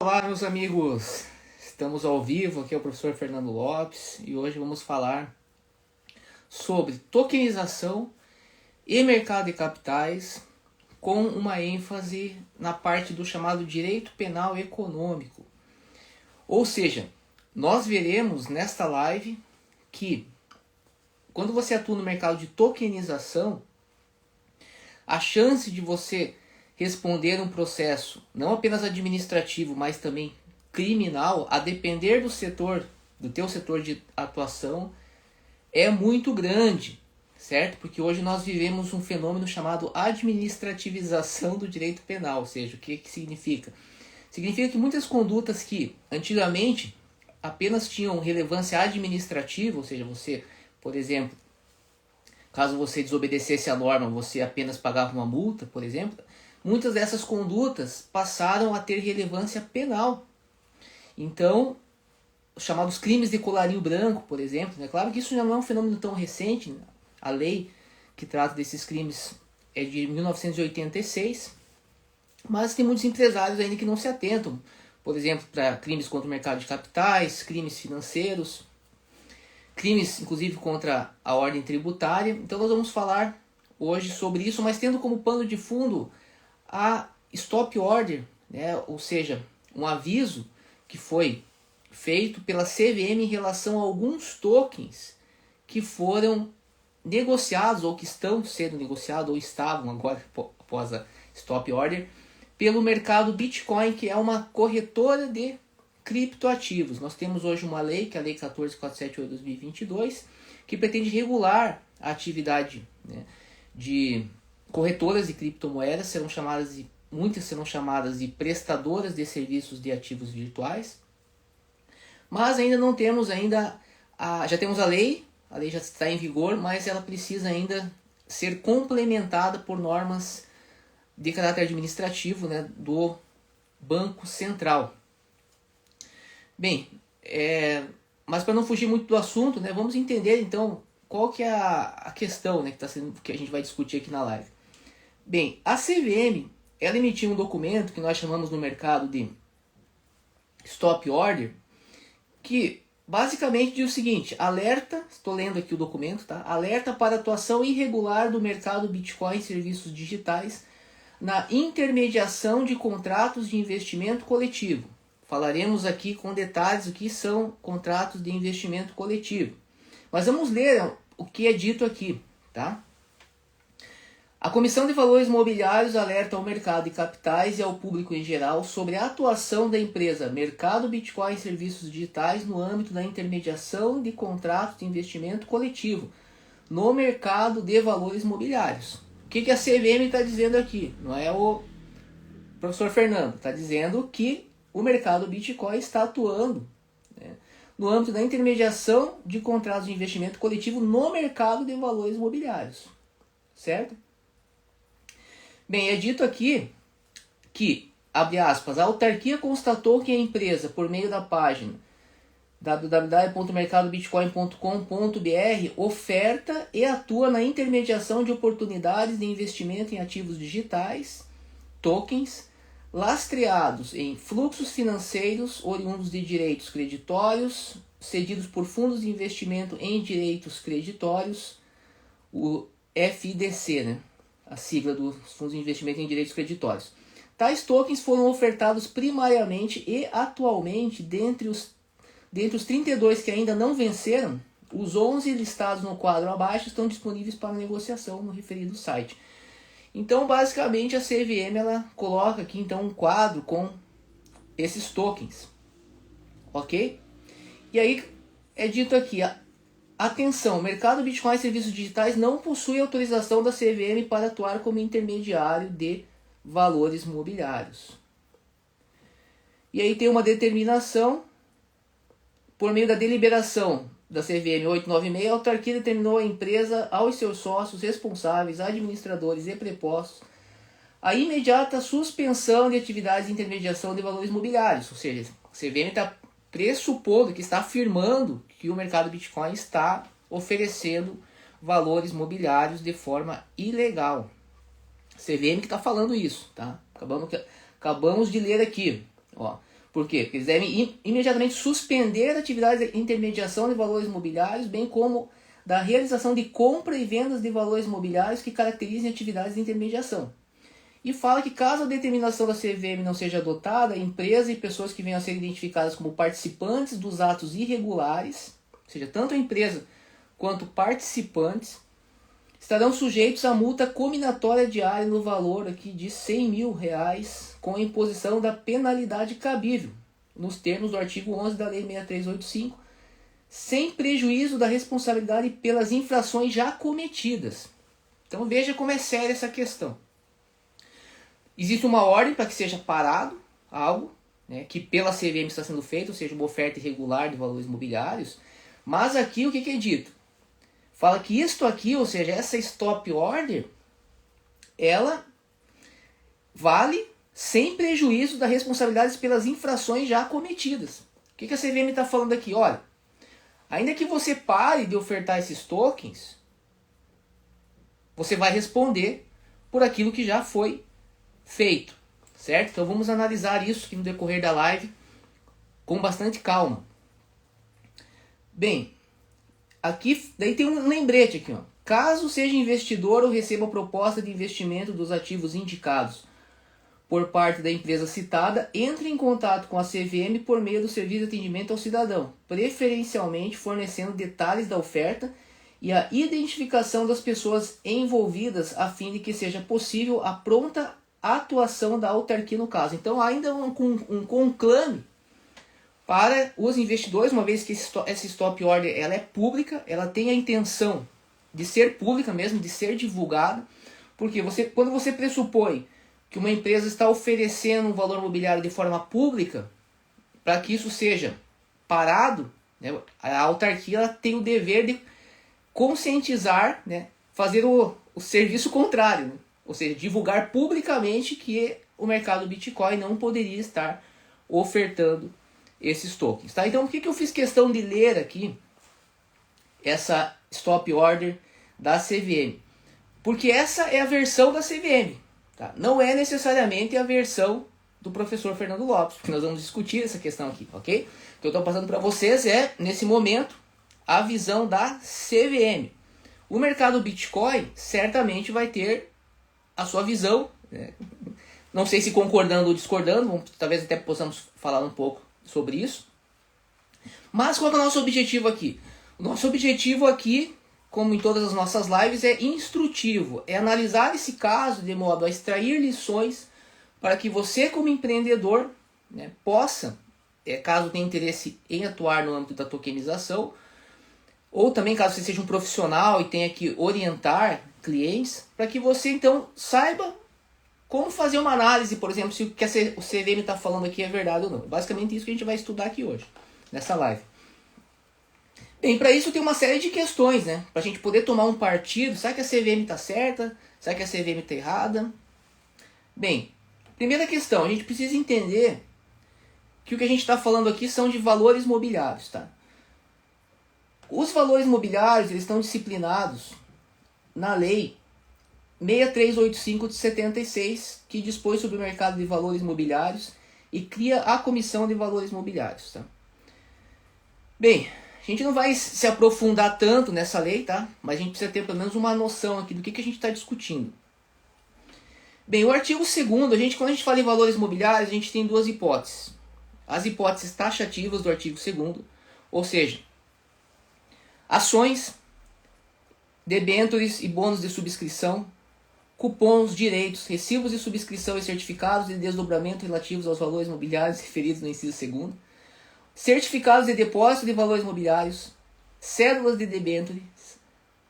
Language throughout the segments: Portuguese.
Olá, meus amigos! Estamos ao vivo, aqui é o professor Fernando Lopes e hoje vamos falar sobre tokenização e mercado de capitais com uma ênfase na parte do chamado direito penal econômico. Ou seja, nós veremos nesta live que quando você atua no mercado de tokenização, a chance de você responder um processo não apenas administrativo, mas também criminal, a depender do teu setor de atuação, é muito grande, certo? Porque hoje nós vivemos um fenômeno chamado administrativização do direito penal, ou seja, o que significa? Significa que muitas condutas que antigamente apenas tinham relevância administrativa, ou seja, você, por exemplo, caso você desobedecesse a norma, você apenas pagava uma multa, por exemplo, muitas dessas condutas passaram a ter relevância penal. Então, os chamados crimes de colarinho branco, por exemplo, é claro que isso já não é um fenômeno tão recente, né? A lei que trata desses crimes é de 1986, mas tem muitos empresários ainda que não se atentam, por exemplo, para crimes contra o mercado de capitais, crimes financeiros, crimes inclusive contra a ordem tributária. Então nós vamos falar hoje sobre isso, mas tendo como pano de fundo a stop order, né? Ou seja, um aviso que foi feito pela CVM em relação a alguns tokens que foram negociados ou que estão sendo negociados ou estavam agora após a stop order pelo mercado Bitcoin, que é uma corretora de criptoativos. Nós temos hoje uma lei, que é a Lei 14.478/2022, que pretende regular a atividade, né, de corretoras de criptomoedas. Muitas serão chamadas de prestadoras de serviços de ativos virtuais, mas ainda não temos já temos a lei já está em vigor, mas ela precisa ainda ser complementada por normas de caráter administrativo, né, do Banco Central. Bem, mas para não fugir muito do assunto, né, vamos entender então qual que é a questão, né, que a gente vai discutir aqui na live. Bem, a CVM ela emitiu um documento que nós chamamos no mercado de Stop Order, que basicamente diz o seguinte: alerta, estou lendo aqui o documento, tá? Alerta para atuação irregular do mercado Bitcoin e serviços digitais na intermediação de contratos de investimento coletivo. Falaremos aqui com detalhes o que são contratos de investimento coletivo. Mas vamos ler o que é dito aqui, tá? A Comissão de Valores Mobiliários alerta ao mercado de capitais e ao público em geral sobre a atuação da empresa Mercado Bitcoin e Serviços Digitais no âmbito da intermediação de contratos de investimento coletivo no mercado de valores mobiliários. O que a CVM está dizendo aqui? Não é o professor Fernando, está dizendo que o mercado Bitcoin está atuando, né, no âmbito da intermediação de contratos de investimento coletivo no mercado de valores mobiliários, certo? Bem, é dito aqui que, abre aspas, a autarquia constatou que a empresa, por meio da página www.mercadobitcoin.com.br, oferta e atua na intermediação de oportunidades de investimento em ativos digitais, tokens, lastreados em fluxos financeiros oriundos de direitos creditórios, cedidos por fundos de investimento em direitos creditórios, o FIDC, né? A sigla dos fundos de investimento em direitos creditórios. Tais tokens foram ofertados primariamente e atualmente, dentre os 32 que ainda não venceram, os 11 listados no quadro abaixo estão disponíveis para negociação no referido site. Então, basicamente, a CVM ela coloca aqui então um quadro com esses tokens, ok? E aí é dito aqui: atenção, o mercado Bitcoin e serviços digitais não possui autorização da CVM para atuar como intermediário de valores mobiliários. E aí tem uma determinação, por meio da deliberação da CVM 896, a autarquia determinou à empresa, aos seus sócios responsáveis, administradores e prepostos, a imediata suspensão de atividades de intermediação de valores mobiliários. Ou seja, a CVM está pressupondo, que está afirmando que o mercado Bitcoin está oferecendo valores mobiliários de forma ilegal. CVM que está falando isso, tá? Acabamos de ler aqui, ó. Por quê? Porque eles devem imediatamente suspender atividades de intermediação de valores imobiliários, bem como da realização de compra e vendas de valores imobiliários que caracterizem atividades de intermediação. E fala que caso a determinação da CVM não seja adotada, a empresa e pessoas que venham a ser identificadas como participantes dos atos irregulares, ou seja, tanto a empresa quanto participantes, estarão sujeitos a multa cominatória diária no valor aqui de R$100 mil, com a imposição da penalidade cabível, nos termos do artigo 11 da Lei 6385, sem prejuízo da responsabilidade pelas infrações já cometidas. Então veja como é séria essa questão. Existe uma ordem para que seja parado algo, né, que pela CVM está sendo feito, ou seja, uma oferta irregular de valores imobiliários, mas aqui o que é dito? Fala que isto aqui, ou seja, essa stop order, ela vale sem prejuízo das responsabilidades pelas infrações já cometidas. O que a CVM está falando aqui? Olha, ainda que você pare de ofertar esses tokens, você vai responder por aquilo que já foi feito, certo? Então vamos analisar isso aqui no decorrer da live com bastante calma. Bem, aqui daí tem um lembrete aqui, ó. Caso seja investidor ou receba proposta de investimento dos ativos indicados por parte da empresa citada, entre em contato com a CVM por meio do serviço de atendimento ao cidadão, preferencialmente fornecendo detalhes da oferta e a identificação das pessoas envolvidas, a fim de que seja possível a pronta atuação da autarquia no caso. Então ainda um conclame para os investidores, uma vez que essa stop order ela é pública, ela tem a intenção de ser pública mesmo, de ser divulgada, porque quando você pressupõe que uma empresa está oferecendo um valor imobiliário de forma pública, para que isso seja parado, né, a autarquia ela tem o dever de conscientizar, né, fazer o serviço contrário, né, ou seja, divulgar publicamente que o mercado Bitcoin não poderia estar ofertando esses tokens. Tá? Então, por que eu fiz questão de ler aqui essa stop order da CVM? Porque essa é a versão da CVM. Tá? Não é necessariamente a versão do professor Fernando Lopes, porque nós vamos discutir essa questão aqui, ok? O que eu estou passando para vocês é, nesse momento, a visão da CVM. O mercado Bitcoin certamente vai ter a sua visão, né? Não sei se concordando ou discordando, talvez até possamos falar um pouco sobre isso. Mas qual é o nosso objetivo aqui? O nosso objetivo aqui, como em todas as nossas lives, é instrutivo, é analisar esse caso de modo a extrair lições para que você, como empreendedor, né, possa, caso tenha interesse em atuar no âmbito da tokenização, ou também caso você seja um profissional e tenha que orientar clientes, para que você então saiba como fazer uma análise, por exemplo, se o que o CVM está falando aqui é verdade ou não. Basicamente isso que a gente vai estudar aqui hoje, nessa live. Bem, para isso tem uma série de questões, né? Para a gente poder tomar um partido. Será que a CVM está certa? Será que a CVM está errada? Bem, primeira questão, a gente precisa entender que o que a gente está falando aqui são de valores mobiliários, tá? Os valores mobiliários eles estão disciplinados na Lei 6385 de 76, que dispõe sobre o mercado de valores mobiliários e cria a Comissão de Valores Mobiliários, tá? Bem, a gente não vai se aprofundar tanto nessa lei, tá? Mas a gente precisa ter pelo menos uma noção aqui do que a gente está discutindo. Bem, o artigo 2º, quando a gente fala em valores mobiliários, a gente tem duas hipóteses. As hipóteses taxativas do artigo 2º, ou seja, ações, debêntures e bônus de subscrição, cupons, direitos, recibos de subscrição e certificados de desdobramento relativos aos valores mobiliários referidos no inciso 2º, certificados de depósito de valores mobiliários, cédulas de debêntures,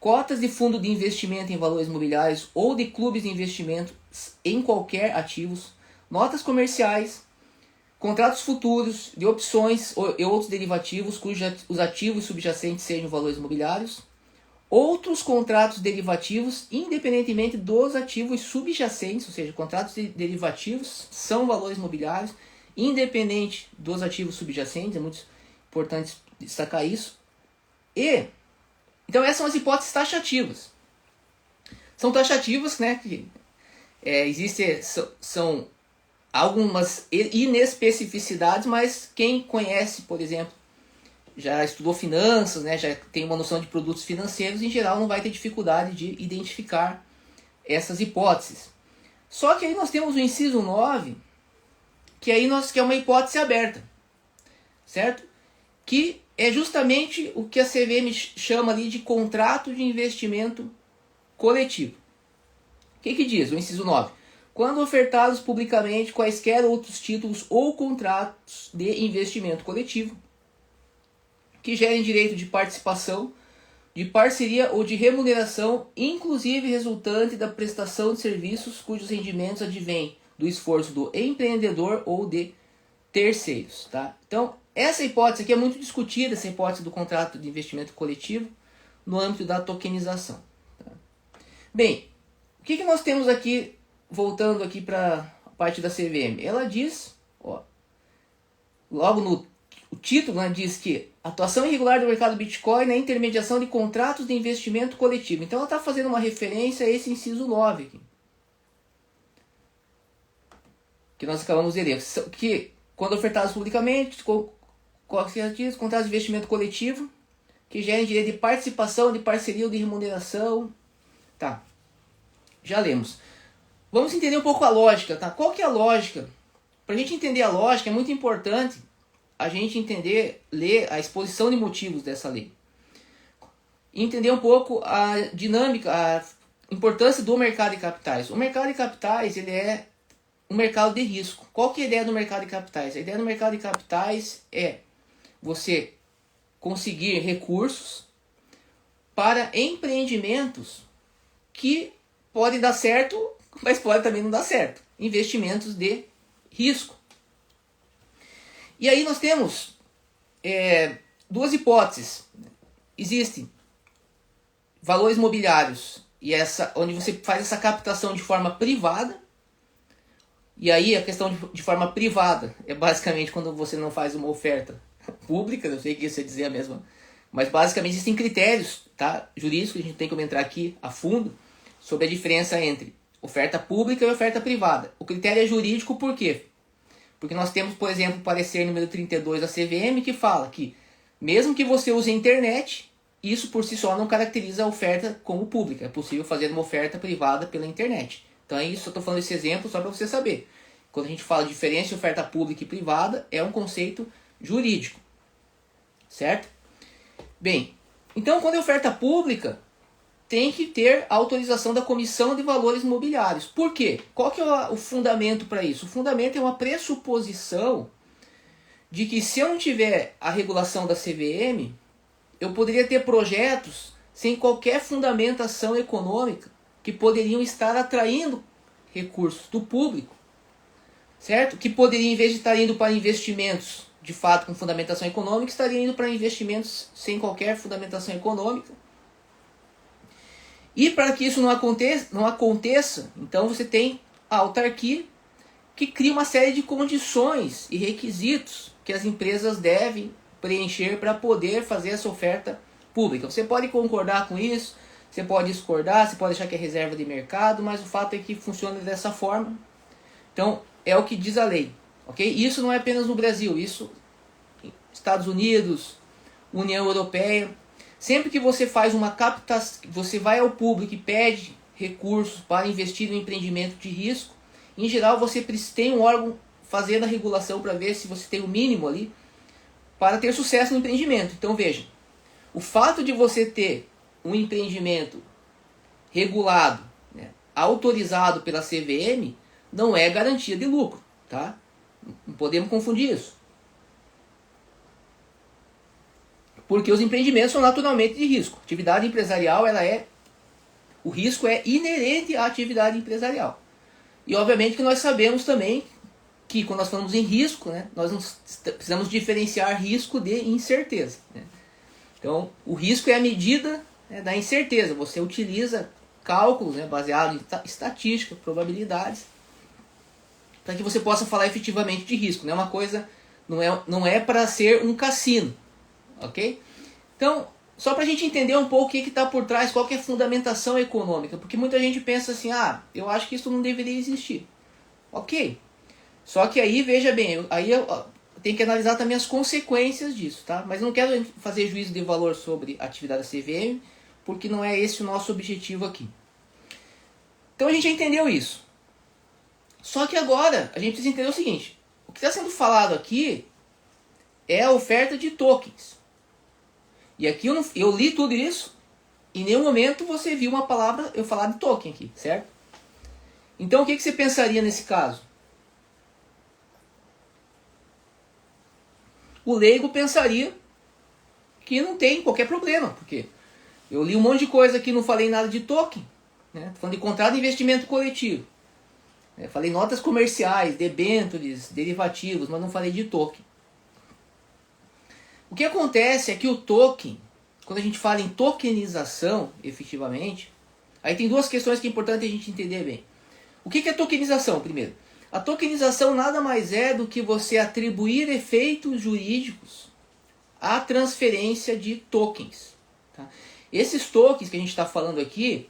cotas de fundo de investimento em valores mobiliários ou de clubes de investimento em qualquer ativos, notas comerciais, contratos futuros de opções e outros derivativos cujos ativos subjacentes sejam valores mobiliários, outros contratos derivativos independentemente dos ativos subjacentes, ou seja, contratos derivativos são valores mobiliários, independente dos ativos subjacentes, é muito importante destacar isso. Então essas são as hipóteses taxativas. São taxativas, né, que são algumas inespecificidades, mas quem conhece, por exemplo, já estudou finanças, né, já tem uma noção de produtos financeiros, em geral não vai ter dificuldade de identificar essas hipóteses. Só que aí nós temos o inciso 9, que é uma hipótese aberta, certo? Que é justamente o que a CVM chama ali de contrato de investimento coletivo. O que diz o inciso 9? Quando ofertados publicamente quaisquer outros títulos ou contratos de investimento coletivo que gerem direito de participação, de parceria ou de remuneração, inclusive resultante da prestação de serviços cujos rendimentos advêm do esforço do empreendedor ou de terceiros. Tá? Então, essa hipótese aqui é muito discutida, essa hipótese do contrato de investimento coletivo, no âmbito da tokenização. Tá? Bem, o que nós temos aqui, voltando aqui para a parte da CVM? Ela diz, ó, logo no o título, né, diz que atuação irregular do mercado Bitcoin na intermediação de contratos de investimento coletivo. Então ela está fazendo uma referência a esse inciso 9 aqui, que nós acabamos de ler. Que quando ofertados publicamente, contratos de investimento coletivo que gerem direito de participação, de parceria ou de remuneração. Tá, já lemos. Vamos entender um pouco a lógica, tá? Qual que é a lógica? Para a gente entender a lógica é muito importante a gente entender, ler a exposição de motivos dessa lei. Entender um pouco a dinâmica, a importância do mercado de capitais. O mercado de capitais, ele é um mercado de risco. Qual que é a ideia do mercado de capitais? A ideia do mercado de capitais é você conseguir recursos para empreendimentos que podem dar certo, mas podem também não dar certo. Investimentos de risco. E aí nós temos duas hipóteses. Existem valores mobiliários, onde você faz essa captação de forma privada. E aí a questão de forma privada é basicamente quando você não faz uma oferta pública. Eu sei que isso é dizer a mesma, mas basicamente existem critérios, tá, jurídicos, a gente tem que entrar aqui a fundo sobre a diferença entre oferta pública e oferta privada. O critério é jurídico por quê? Porque nós temos, por exemplo, o parecer número 32 da CVM, que fala que, mesmo que você use a internet, isso por si só não caracteriza a oferta como pública. É possível fazer uma oferta privada pela internet. Então é isso, eu estou falando esse exemplo só para você saber. Quando a gente fala de diferença de oferta pública e privada, é um conceito jurídico. Certo? Bem, então quando é oferta pública, tem que ter a autorização da Comissão de Valores Mobiliários. Por quê? Qual que é o fundamento para isso? O fundamento é uma pressuposição de que se eu não tiver a regulação da CVM, eu poderia ter projetos sem qualquer fundamentação econômica que poderiam estar atraindo recursos do público, certo? Que poderiam, em vez de estar indo para investimentos de fato com fundamentação econômica, estariam indo para investimentos sem qualquer fundamentação econômica. E para que isso não aconteça, então você tem a autarquia que cria uma série de condições e requisitos que as empresas devem preencher para poder fazer essa oferta pública. Você pode concordar com isso, você pode discordar, você pode achar que é reserva de mercado, mas o fato é que funciona dessa forma. Então, é o que diz a lei. Okay? Isso não é apenas no Brasil, isso Estados Unidos, União Europeia. Sempre que você faz uma captação, você vai ao público e pede recursos para investir no empreendimento de risco, em geral você tem um órgão fazendo a regulação para ver se você tem o mínimo ali para ter sucesso no empreendimento. Então veja, o fato de você ter um empreendimento regulado, né, autorizado pela CVM, não é garantia de lucro, tá? Não podemos confundir isso. Porque os empreendimentos são naturalmente de risco. A atividade empresarial, o risco é inerente à atividade empresarial. E obviamente que nós sabemos também que quando nós falamos em risco, né, nós precisamos diferenciar risco de incerteza. Né? Então, o risco é a medida, né, da incerteza. Você utiliza cálculos, né, baseados em estatística, probabilidades, para que você possa falar efetivamente de risco. Não é uma coisa, não é para ser um cassino. Ok? Então, só para a gente entender um pouco o que está por trás, qual que é a fundamentação econômica, porque muita gente pensa assim, eu acho que isso não deveria existir. Ok, Só que aí, veja bem, eu tenho que analisar também as consequências disso, tá? Mas não quero fazer juízo de valor sobre a atividade da CVM, porque não é esse o nosso objetivo aqui. Então a gente já entendeu isso. Só que agora a gente precisa entender o seguinte: o que está sendo falado aqui é a oferta de tokens. E aqui eu li tudo isso, e em nenhum momento você viu uma palavra eu falar de token aqui, certo? Então o que você pensaria nesse caso? O leigo pensaria que não tem qualquer problema, porque eu li um monte de coisa aqui, não falei nada de token, né? Tô falando de contrato de investimento coletivo. Falei notas comerciais, debêntures, derivativos, mas não falei de token. O que acontece é que o token, quando a gente fala em tokenização, efetivamente, aí tem duas questões que é importante a gente entender bem. O que é tokenização, primeiro? A tokenização nada mais é do que você atribuir efeitos jurídicos à transferência de tokens. Tá? Esses tokens que a gente está falando aqui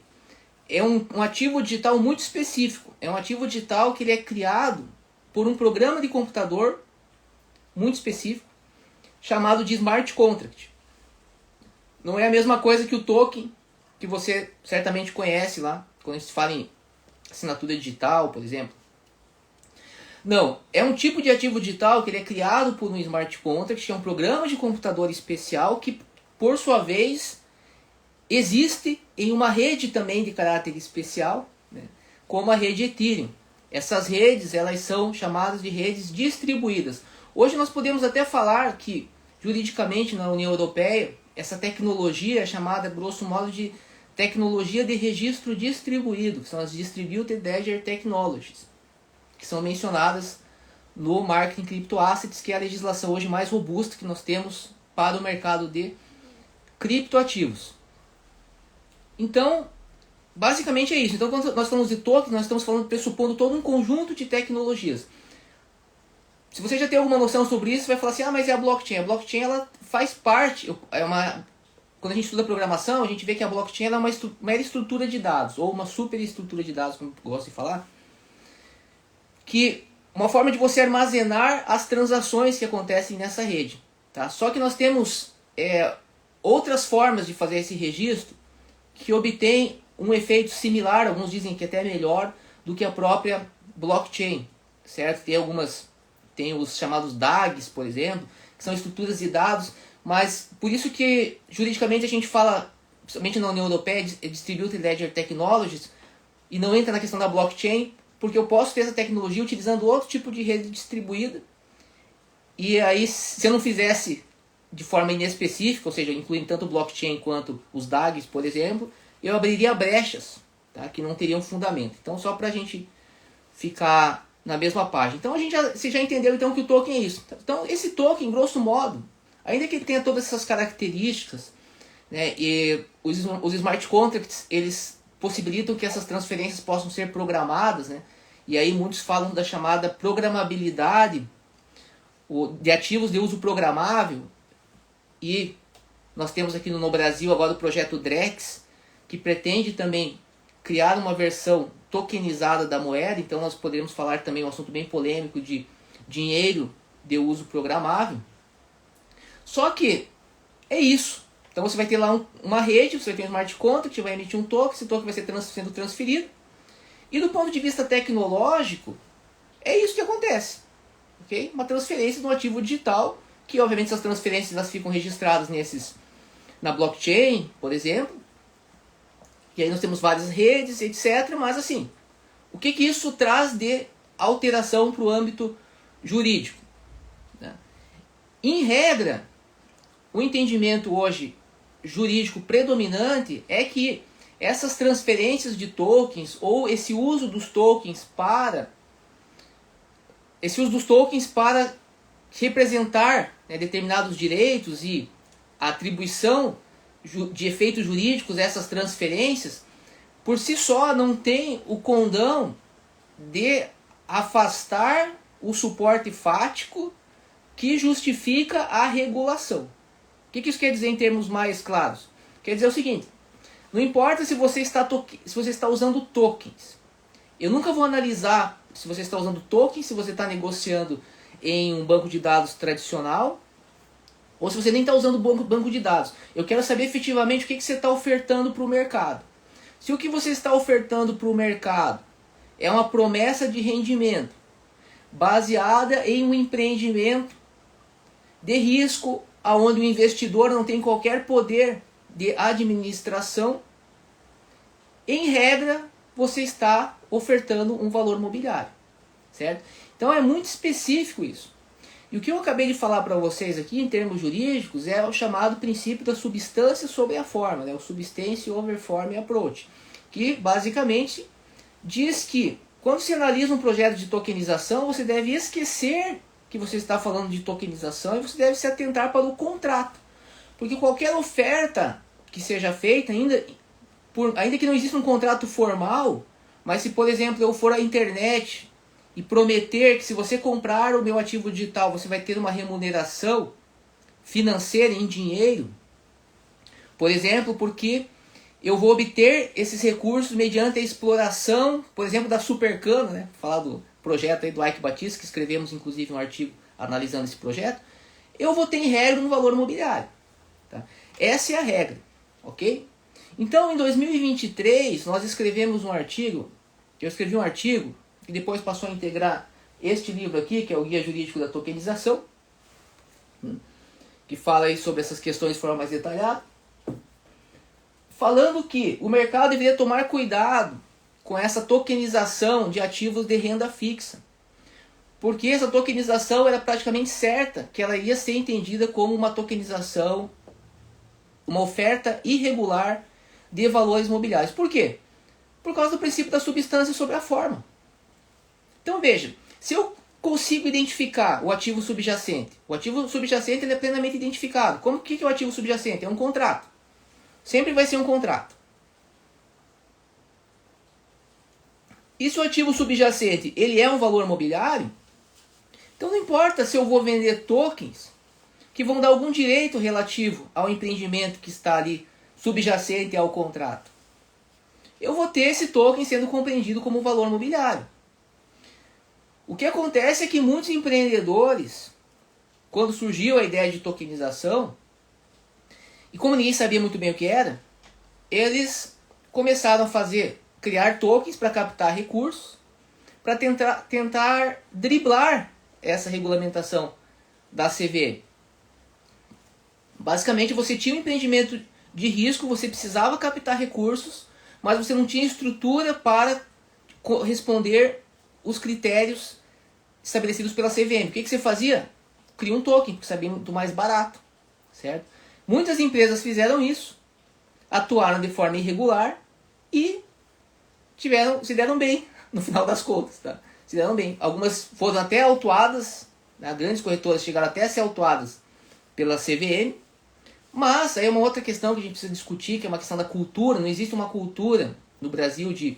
é um ativo digital muito específico. É um ativo digital que ele é criado por um programa de computador muito específico, chamado de smart contract. Não é a mesma coisa que o token que você certamente conhece lá, quando a gente fala em assinatura digital, por exemplo. Não, é um tipo de ativo digital que ele é criado por um smart contract, que é um programa de computador especial que, por sua vez, existe em uma rede também de caráter especial, né, como a rede Ethereum. Essas redes, elas são chamadas de redes distribuídas. Hoje nós podemos até falar que, juridicamente, na União Europeia, essa tecnologia é chamada, grosso modo, de tecnologia de registro distribuído, que são as Distributed Ledger Technologies, que são mencionadas no Marketing Criptoassets, que é a legislação hoje mais robusta que nós temos para o mercado de criptoativos. Então, basicamente é isso. Então, quando nós falamos de token, nós estamos falando, pressupondo todo um conjunto de tecnologias. Se você já tem alguma noção sobre isso, você vai falar assim, mas é a blockchain. A blockchain, ela faz parte, quando a gente estuda programação, a gente vê que a blockchain ela é uma mera estrutura de dados, ou uma superestrutura de dados, como eu gosto de falar, que uma forma de você armazenar as transações que acontecem nessa rede. Tá? Só que nós temos outras formas de fazer esse registro que obtém um efeito similar, alguns dizem que até melhor, do que a própria blockchain, certo? Tem os chamados DAGs, por exemplo, que são estruturas de dados, mas por isso que juridicamente a gente fala, principalmente na União Europeia, de Distributed Ledger Technologies, e não entra na questão da blockchain, porque eu posso ter essa tecnologia utilizando outro tipo de rede distribuída, e aí se eu não fizesse de forma inespecífica, ou seja, incluindo tanto o blockchain quanto os DAGs, por exemplo, eu abriria brechas, tá, que não teriam fundamento. Então, só para a gente ficar na mesma página. Então, você já entendeu então que o token é isso. Então, esse token, grosso modo, ainda que ele tenha todas essas características, né, e os smart contracts, eles possibilitam que essas transferências possam ser programadas, né, e aí muitos falam da chamada programabilidade de ativos de uso programável. E nós temos aqui no Brasil agora o projeto Drex, que pretende também criar uma versão tokenizada da moeda. Então nós podemos falar também um assunto bem polêmico de dinheiro de uso programável. Só que é isso. Então você vai ter lá uma rede, você vai ter um smart contract, vai emitir um token, esse token vai ser sendo transferido. E do ponto de vista tecnológico, é isso que acontece. Okay? Uma transferência de um ativo digital, que obviamente essas transferências elas ficam registradas na blockchain, por exemplo. E aí nós temos várias redes, etc. Mas assim, o que isso traz de alteração para o âmbito jurídico? Né? Em regra, o entendimento hoje jurídico predominante é que essas transferências de tokens, ou esse uso dos tokens para representar, né, determinados direitos e a atribuição de efeitos jurídicos a essas transferências, por si só não tem o condão de afastar o suporte fático que justifica a regulação. O que isso quer dizer em termos mais claros? Quer dizer o seguinte: não importa se você está usando tokens, eu nunca vou analisar se você está usando token, se você está negociando em um banco de dados tradicional, ou se você nem está usando banco de dados. Eu quero saber efetivamente o que você está ofertando para o mercado. Se o que você está ofertando para o mercado é uma promessa de rendimento baseada em um empreendimento de risco, onde o investidor não tem qualquer poder de administração, em regra, você está ofertando um valor mobiliário, certo? Então é muito específico isso. E o que eu acabei de falar para vocês aqui, em termos jurídicos, é o chamado princípio da substância sobre a forma, né? O Substance over Form Approach, que basicamente diz que quando você analisa um projeto de tokenização, você deve esquecer que você está falando de tokenização e você deve se atentar para o contrato. Porque qualquer oferta que seja feita, ainda que não exista um contrato formal, mas se, por exemplo, eu for à internet e prometer que se você comprar o meu ativo digital, você vai ter uma remuneração financeira em dinheiro, por exemplo, porque eu vou obter esses recursos mediante a exploração, por exemplo, da Supercano, né? Vou falar do projeto aí do Ike Batista, que escrevemos inclusive um artigo analisando esse projeto. Eu vou ter em regra um valor mobiliário. Tá? Essa é a regra, ok? Então, em 2023, nós escrevemos um artigo, eu escrevi um artigo, que depois passou a integrar este livro aqui, que é o Guia Jurídico da Tokenização, que fala aí sobre essas questões de forma mais detalhada, falando que o mercado deveria tomar cuidado com essa tokenização de ativos de renda fixa, porque essa tokenização era praticamente certa que ela ia ser entendida como uma tokenização, uma oferta irregular de valores mobiliários. Por quê? Por causa do princípio da substância sobre a forma. Então veja, se eu consigo identificar o ativo subjacente ele é plenamente identificado. Como que é o ativo subjacente? É um contrato. Sempre vai ser um contrato. E se o ativo subjacente ele é um valor mobiliário, então não importa se eu vou vender tokens que vão dar algum direito relativo ao empreendimento que está ali subjacente ao contrato. Eu vou ter esse token sendo compreendido como valor mobiliário. O que acontece é que muitos empreendedores, quando surgiu a ideia de tokenização, e como ninguém sabia muito bem o que era, eles começaram a criar tokens para captar recursos, para tentar driblar essa regulamentação da CVM. Basicamente, você tinha um empreendimento de risco, você precisava captar recursos, mas você não tinha estrutura para responder os critérios estabelecidos pela CVM. O que você fazia? Cria um token, porque sabia muito mais barato, certo? Muitas empresas fizeram isso, atuaram de forma irregular e se deram bem, no final das contas. Tá? Se deram bem. Algumas foram até autuadas, né? Grandes corretoras chegaram até a ser autuadas pela CVM, mas aí é uma outra questão que a gente precisa discutir, que é uma questão da cultura. Não existe uma cultura no Brasil de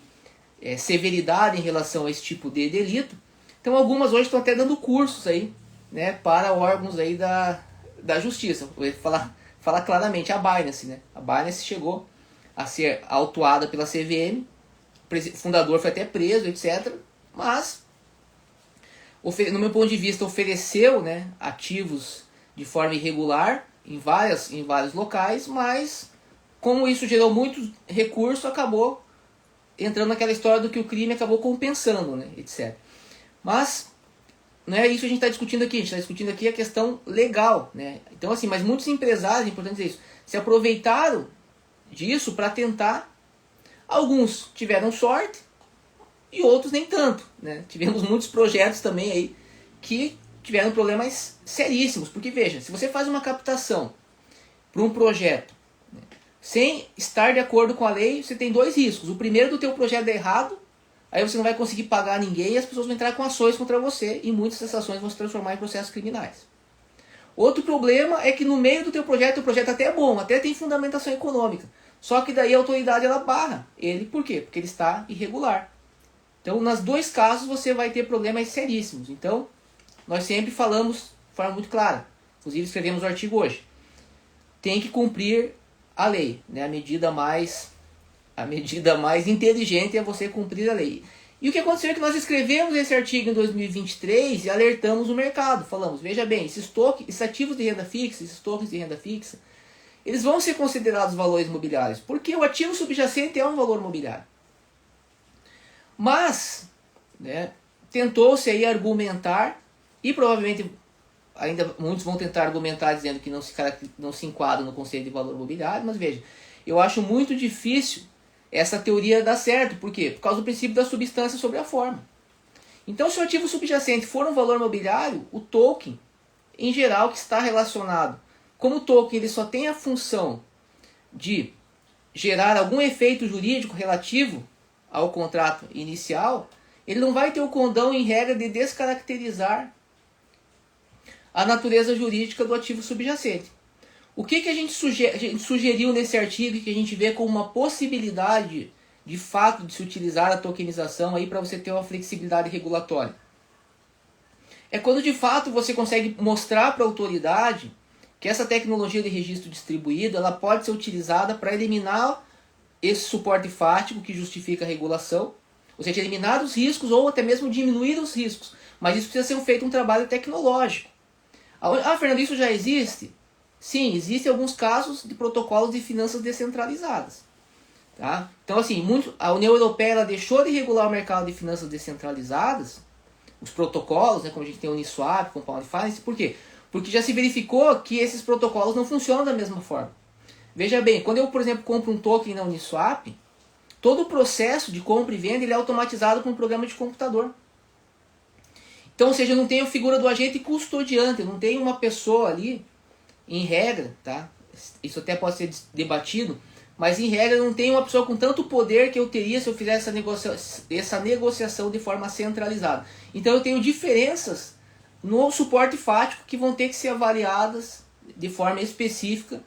severidade em relação a esse tipo de delito. Então algumas hoje estão até dando cursos aí, né, para órgãos aí da justiça. Vou falar claramente, a Binance, né? A Binance chegou a ser autuada pela CVM, o fundador foi até preso, etc. Mas, no meu ponto de vista, ofereceu, né, ativos de forma irregular em vários locais, mas como isso gerou muito recurso, acabou entrando naquela história do que o crime acabou compensando, né, etc. Mas não é isso que a gente está discutindo aqui. A gente está discutindo aqui a questão legal, né? Então, assim, mas muitos empresários, é importante dizer isso, se aproveitaram disso para tentar. Alguns tiveram sorte e outros nem tanto, né? Tivemos muitos projetos também aí que tiveram problemas seríssimos. Porque veja, se você faz uma captação para um projeto, né, sem estar de acordo com a lei, você tem dois riscos. O primeiro, do teu projeto é errado, aí você não vai conseguir pagar ninguém e as pessoas vão entrar com ações contra você e muitas dessas ações vão se transformar em processos criminais. Outro problema é que no meio do teu projeto, o projeto até é bom, até tem fundamentação econômica, só que daí a autoridade ela barra ele. Por quê? Porque ele está irregular. Então, nos dois casos você vai ter problemas seríssimos. Então, nós sempre falamos de forma muito clara, inclusive escrevemos um artigo hoje, tem que cumprir a lei, né? A medida mais inteligente é você cumprir a lei. E o que aconteceu é que nós escrevemos esse artigo em 2023 e alertamos o mercado. Falamos, veja bem, esses ativos de renda fixa, esses tokens de renda fixa, eles vão ser considerados valores mobiliários, porque o ativo subjacente é um valor mobiliário. Mas, né, tentou-se aí argumentar, e provavelmente ainda muitos vão tentar argumentar dizendo que não se enquadra no conceito de valor mobiliário, mas veja, eu acho muito difícil essa teoria dar certo. Por quê? Por causa do princípio da substância sobre a forma. Então, se o ativo subjacente for um valor mobiliário, o token, em geral, que está relacionado, como o token ele só tem a função de gerar algum efeito jurídico relativo ao contrato inicial, ele não vai ter o condão, em regra, de descaracterizar a natureza jurídica do ativo subjacente. O que a gente sugeriu nesse artigo, que a gente vê como uma possibilidade de fato de se utilizar a tokenização aí para você ter uma flexibilidade regulatória? É quando de fato você consegue mostrar para a autoridade que essa tecnologia de registro distribuído ela pode ser utilizada para eliminar esse suporte fático que justifica a regulação, ou seja, eliminar os riscos ou até mesmo diminuir os riscos. Mas isso precisa ser feito um trabalho tecnológico. Ah, Fernando, isso já existe? Sim, existem alguns casos de protocolos de finanças descentralizadas. Tá? Então, assim, a União Europeia ela deixou de regular o mercado de finanças descentralizadas, os protocolos, né, como a gente tem o Uniswap, Compound Finance, por quê? Porque já se verificou que esses protocolos não funcionam da mesma forma. Veja bem, quando eu, por exemplo, compro um token na Uniswap, todo o processo de compra e venda ele é automatizado com um programa de computador. Então, ou seja, eu não tenho a figura do agente custodiante, eu não tenho uma pessoa ali, em regra, tá? Isso até pode ser debatido, mas em regra não tem uma pessoa com tanto poder que eu teria se eu fizesse essa negociação de forma centralizada. Então eu tenho diferenças no suporte fático que vão ter que ser avaliadas de forma específica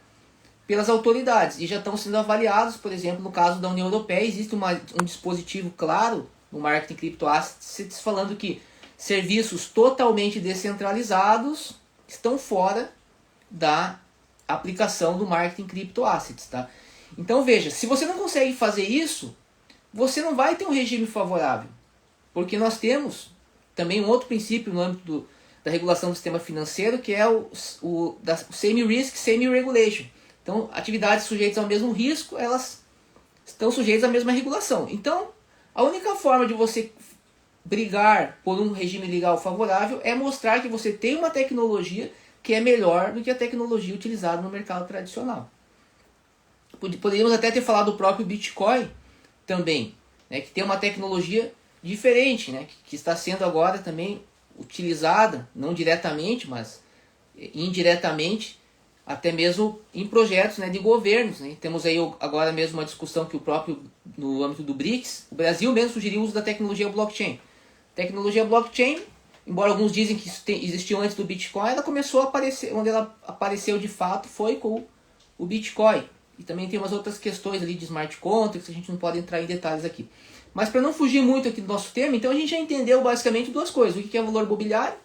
pelas autoridades. E já estão sendo avaliados, por exemplo, no caso da União Europeia, existe um dispositivo claro no marketing criptoassets falando que serviços totalmente descentralizados estão fora da aplicação do marketing criptoassets, tá? Então veja, se você não consegue fazer isso, você não vai ter um regime favorável, porque nós temos também um outro princípio no âmbito da regulação do sistema financeiro, que é o semi-risk, semi-regulation. Então, atividades sujeitas ao mesmo risco, elas estão sujeitas à mesma regulação. Então, a única forma de você brigar por um regime legal favorável é mostrar que você tem uma tecnologia que é melhor do que a tecnologia utilizada no mercado tradicional. Poderíamos até ter falado do próprio Bitcoin também, né, que tem uma tecnologia diferente, né, que está sendo agora também utilizada, não diretamente, mas indiretamente, até mesmo em projetos, né, de governos. Né. Temos aí agora mesmo uma discussão que no âmbito do BRICS, o Brasil mesmo sugeriu o uso da tecnologia blockchain. Tecnologia blockchain, embora alguns dizem que existiu antes do Bitcoin, ela começou a aparecer, onde ela apareceu de fato foi com o Bitcoin. E também tem umas outras questões ali de smart contracts, que a gente não pode entrar em detalhes aqui. Mas para não fugir muito aqui do nosso tema, então a gente já entendeu basicamente duas coisas. O que é valor mobiliário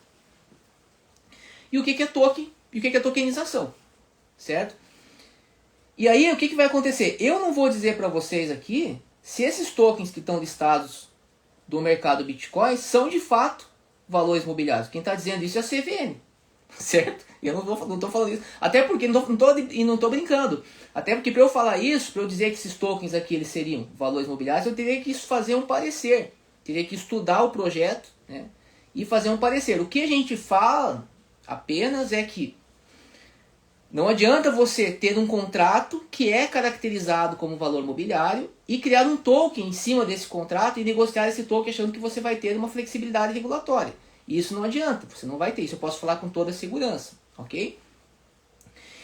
e o que é token e o que é tokenização. Certo? E aí o que vai acontecer? Eu não vou dizer para vocês aqui se esses tokens que estão listados do mercado Bitcoin são de fato valores mobiliários. Quem está dizendo isso é a CVM. Certo? E eu não estou falando isso. Até porque não estou brincando. Até porque para eu falar isso, para eu dizer que esses tokens aqui eles seriam valores mobiliários, eu teria que fazer um parecer. Teria que estudar o projeto, né, e fazer um parecer. O que a gente fala apenas é que não adianta você ter um contrato que é caracterizado como valor mobiliário e criar um token em cima desse contrato e negociar esse token achando que você vai ter uma flexibilidade regulatória. Isso não adianta, você não vai ter isso. Eu posso falar com toda a segurança, ok?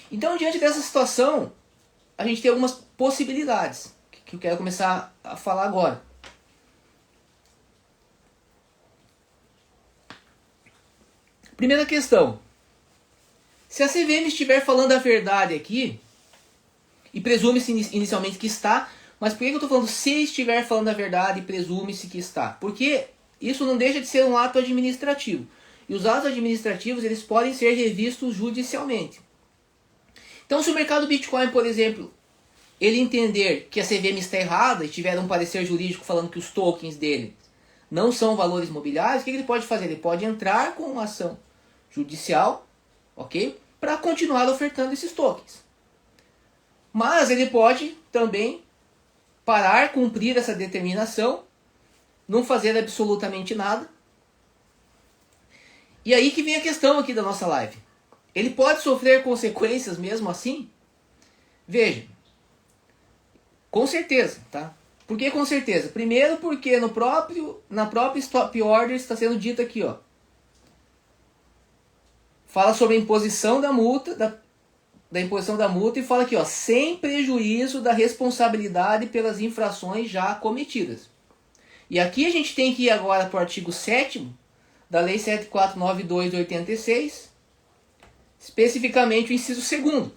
Então, diante dessa situação, a gente tem algumas possibilidades que eu quero começar a falar agora. Primeira questão. Se a CVM estiver falando a verdade aqui, e presume-se inicialmente que está, mas por que eu estou falando se estiver falando a verdade e presume-se que está? Porque isso não deixa de ser um ato administrativo. E os atos administrativos eles podem ser revistos judicialmente. Então, se o mercado Bitcoin, por exemplo, ele entender que a CVM está errada e tiver um parecer jurídico falando que os tokens dele não são valores mobiliários, o que ele pode fazer? Ele pode entrar com uma ação judicial, ok? Para continuar ofertando esses tokens. Mas ele pode também parar, cumprir essa determinação, não fazer absolutamente nada. E aí que vem a questão aqui da nossa live. Ele pode sofrer consequências mesmo assim? Veja, com certeza, tá? Por que com certeza? Primeiro porque na própria stop order está sendo dito aqui, ó. Fala sobre a imposição da multa, da imposição da multa e fala aqui, ó, sem prejuízo da responsabilidade pelas infrações já cometidas. E aqui a gente tem que ir agora para o artigo 7º da Lei 7492 de 86, especificamente o inciso 2º,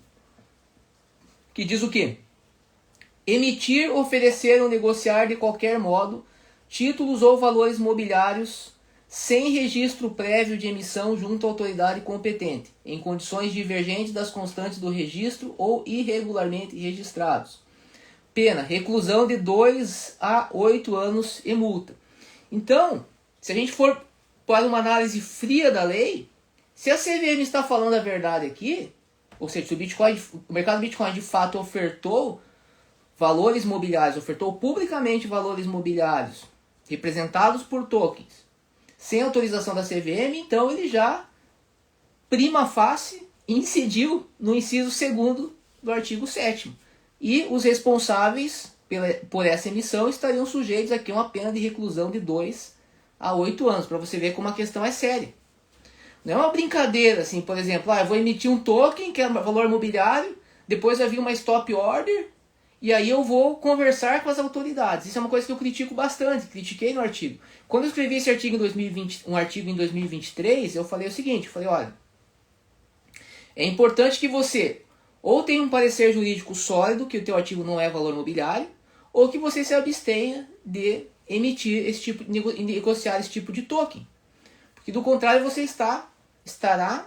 que diz o quê? Emitir, oferecer ou negociar de qualquer modo títulos ou valores mobiliários sem registro prévio de emissão junto à autoridade competente, em condições divergentes das constantes do registro ou irregularmente registrados. Pena, reclusão de 2 a 8 anos e multa. Então, se a gente for para uma análise fria da lei, se a CVM está falando a verdade aqui, ou seja, se o mercado Bitcoin de fato ofertou valores mobiliários, ofertou publicamente valores mobiliários representados por tokens, sem autorização da CVM, então ele já, prima facie, incidiu no inciso 2º do artigo 7º. E os responsáveis por essa emissão estariam sujeitos aqui a uma pena de reclusão de 2 a 8 anos, para você ver como a questão é séria. Não é uma brincadeira, assim, por exemplo, eu vou emitir um token, que é valor mobiliário, depois vai vir uma stop order, e aí eu vou conversar com as autoridades. Isso é uma coisa que eu critico bastante, critiquei no artigo. Quando eu escrevi esse artigo em 2020, um artigo em 2023, eu falei o seguinte, eu falei, olha, é importante que você ou tenha um parecer jurídico sólido, que o teu ativo não é valor mobiliário, ou que você se abstenha de emitir esse tipo, negociar esse tipo de token. Porque do contrário você estará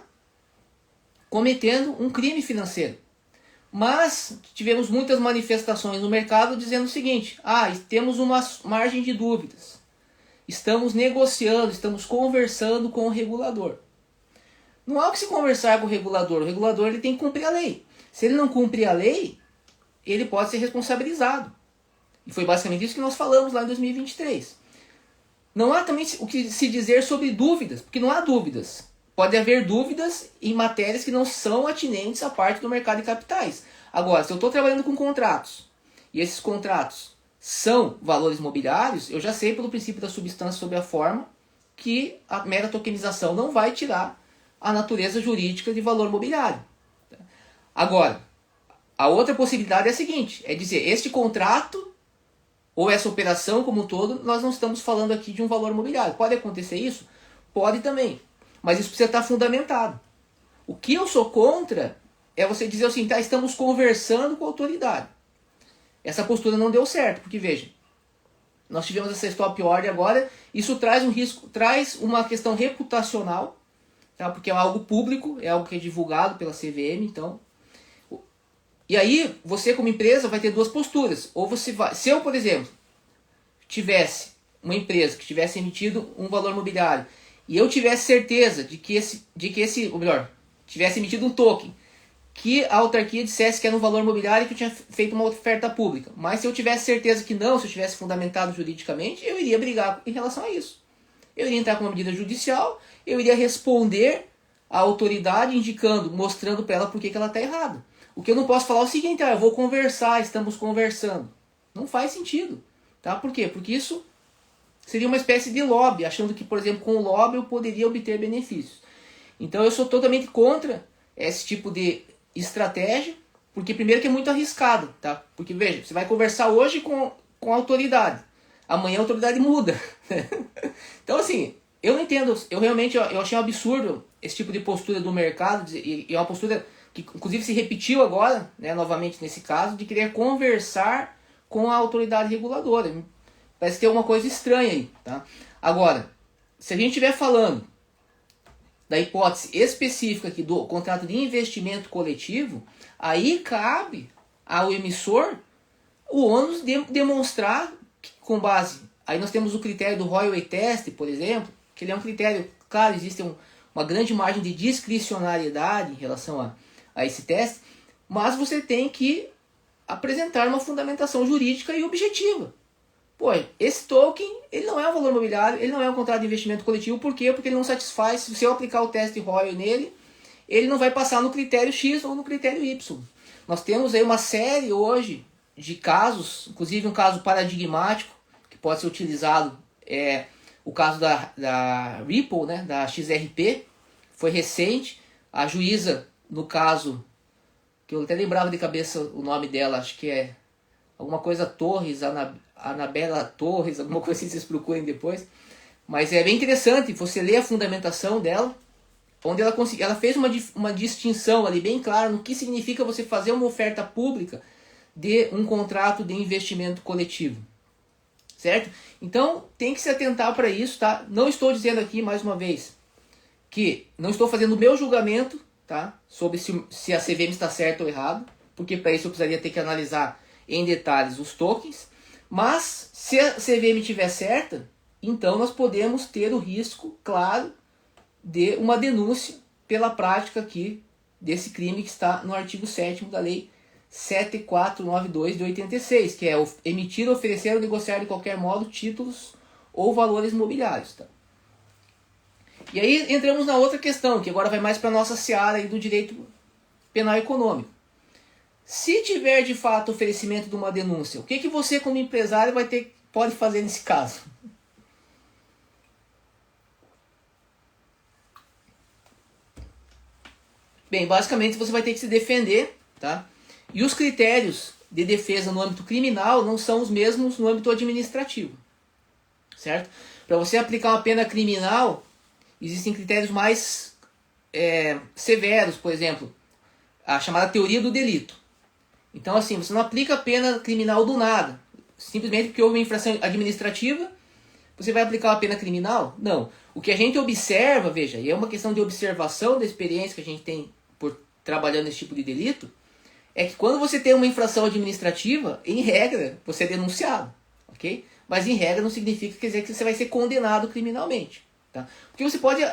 cometendo um crime financeiro. Mas tivemos muitas manifestações no mercado dizendo o seguinte, temos uma margem de dúvidas. Estamos negociando, estamos conversando com o regulador. Não há o que se conversar com o regulador ele tem que cumprir a lei. Se ele não cumprir a lei, ele pode ser responsabilizado. E foi basicamente isso que nós falamos lá em 2023. Não há também o que se dizer sobre dúvidas, porque não há dúvidas. Pode haver dúvidas em matérias que não são atinentes à parte do mercado de capitais. Agora, se eu estou trabalhando com contratos, e esses contratos são valores mobiliários, eu já sei pelo princípio da substância sobre a forma que a mera tokenização não vai tirar a natureza jurídica de valor mobiliário. Agora, a outra possibilidade é a seguinte, é dizer, este contrato ou essa operação como um todo, nós não estamos falando aqui de um valor mobiliário. Pode acontecer isso? Pode também. Mas isso precisa estar fundamentado. O que eu sou contra é você dizer assim, estamos conversando com a autoridade. Essa postura não deu certo, porque veja, nós tivemos essa stop order agora, isso traz um risco, traz uma questão reputacional, tá? Porque é algo público, é algo que é divulgado pela CVM, então. E aí, você como empresa vai ter duas posturas. Ou você vai, se eu, por exemplo, tivesse uma empresa que tivesse emitido um valor mobiliário e eu tivesse certeza de que ou melhor, tivesse emitido um token que a autarquia dissesse que era um valor mobiliário e que eu tinha feito uma oferta pública. Mas se eu tivesse certeza que não, se eu tivesse fundamentado juridicamente, eu iria brigar em relação a isso. Eu iria entrar com uma medida judicial, eu iria responder à autoridade indicando, mostrando para ela por que ela está errada. O que eu não posso falar é o seguinte, eu vou conversar, estamos conversando. Não faz sentido. Tá? Por quê? Porque isso seria uma espécie de lobby, achando que, por exemplo, com o lobby eu poderia obter benefícios. Então eu sou totalmente contra esse tipo de estratégia, porque primeiro que é muito arriscado. Tá? Porque veja, você vai conversar hoje com a autoridade, amanhã a autoridade muda. Então assim, eu não entendo, eu achei um absurdo esse tipo de postura do mercado, e é uma postura que inclusive se repetiu agora, né, novamente nesse caso, de querer conversar com a autoridade reguladora. Parece ter uma coisa estranha aí. Tá? Agora, se a gente estiver falando da hipótese específica aqui do contrato de investimento coletivo, aí cabe ao emissor o ônus de demonstrar que, com base Aí nós temos o critério do Royal Test, por exemplo, que ele é um critério, claro, existe uma grande margem de discricionariedade em relação a esse teste, mas você tem que apresentar uma fundamentação jurídica e objetiva. Pô, esse token, ele não é um valor imobiliário, ele não é um contrato de investimento coletivo. Por quê? Porque ele não satisfaz, se eu aplicar o teste Royal nele, ele não vai passar no critério X ou no critério Y. Nós temos aí uma série hoje de casos, inclusive um caso paradigmático, que pode ser utilizado, o caso da Ripple, né, da XRP, foi recente. A juíza, no caso, que eu até lembrava de cabeça o nome dela, acho que é alguma coisa Torres, Anabela Torres, alguma coisa assim, vocês procurem depois. Mas é bem interessante você ler a fundamentação dela, onde ela fez uma distinção ali bem clara no que significa você fazer uma oferta pública de um contrato de investimento coletivo. Certo? Então tem que se atentar para isso, tá? Não estou dizendo aqui, mais uma vez, que não estou fazendo o meu julgamento, tá? Sobre se a CVM está certa ou errado, porque para isso eu precisaria ter que analisar em detalhes os tokens. Mas se a CVM estiver certa, então nós podemos ter o risco, claro, de uma denúncia pela prática aqui desse crime que está no artigo 7º da Lei 7492 de 86, que é emitir, oferecer ou negociar de qualquer modo títulos ou valores imobiliários. Tá? E aí entramos na outra questão, que agora vai mais para a nossa seara aí do direito penal econômico. Se tiver de fato oferecimento de uma denúncia, o que você como empresário pode fazer nesse caso? Bem, basicamente você vai ter que se defender, tá? E os critérios de defesa no âmbito criminal não são os mesmos no âmbito administrativo, certo? Para você aplicar uma pena criminal, existem critérios mais severos, por exemplo, a chamada teoria do delito. Então, assim, você não aplica a pena criminal do nada, simplesmente porque houve uma infração administrativa, você vai aplicar uma pena criminal? Não. O que a gente observa, veja, e é uma questão de observação da experiência que a gente tem por trabalhando nesse tipo de delito, é que quando você tem uma infração administrativa, em regra, você é denunciado, ok? Mas em regra não significa quer dizer que você vai ser condenado criminalmente, tá? Porque você pode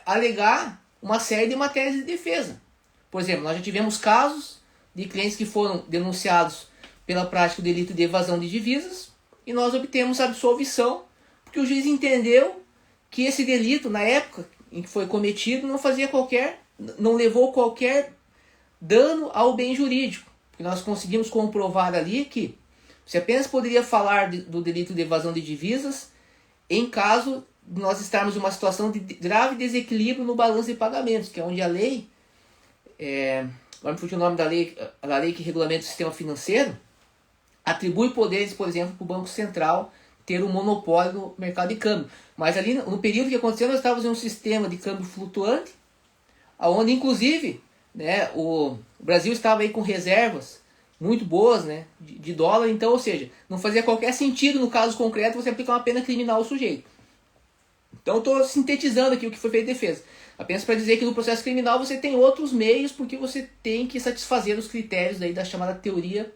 alegar uma série de matérias de defesa. Por exemplo, nós já tivemos casos de clientes que foram denunciados pela prática do delito de evasão de divisas e nós obtemos absolvição porque o juiz entendeu que esse delito, na época em que foi cometido, não levou qualquer dano ao bem jurídico. Porque nós conseguimos comprovar ali que você apenas poderia falar do delito de evasão de divisas em caso de nós estarmos em uma situação de grave desequilíbrio no balanço de pagamentos, que é onde a lei, agora me fugiu o nome da lei que regulamenta o sistema financeiro, atribui poderes, por exemplo, para o Banco Central ter um monopólio no mercado de câmbio. Mas ali, no período que aconteceu, nós estávamos em um sistema de câmbio flutuante, onde, inclusive, né, o Brasil estava aí com reservas muito boas, né, de dólar. Então, ou seja, não fazia qualquer sentido, no caso concreto, você aplicar uma pena criminal ao sujeito. Então, estou sintetizando aqui o que foi feito em defesa. Apenas para dizer que no processo criminal você tem outros meios, porque você tem que satisfazer os critérios aí da chamada teoria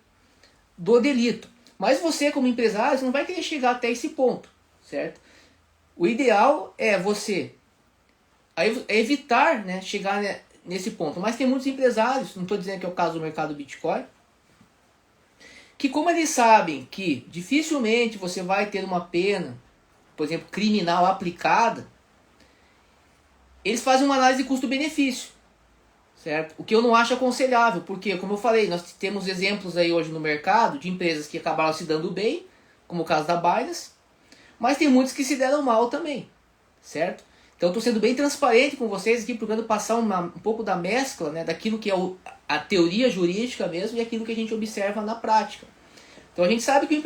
do delito. Mas você, como empresário, você não vai querer chegar até esse ponto, certo? O ideal é você evitar, né, chegar nesse ponto. Mas tem muitos empresários, não estou dizendo que é o caso do mercado Bitcoin, que como eles sabem que dificilmente você vai ter uma pena, por exemplo, criminal aplicada, eles fazem uma análise de custo-benefício, certo? O que eu não acho aconselhável, porque, como eu falei, nós temos exemplos aí hoje no mercado de empresas que acabaram se dando bem, como o caso da Binance, mas tem muitos que se deram mal também, certo? Então estou sendo bem transparente com vocês aqui, procurando passar um pouco da mescla, né, daquilo que é a teoria jurídica mesmo e aquilo que a gente observa na prática. Então a gente sabe que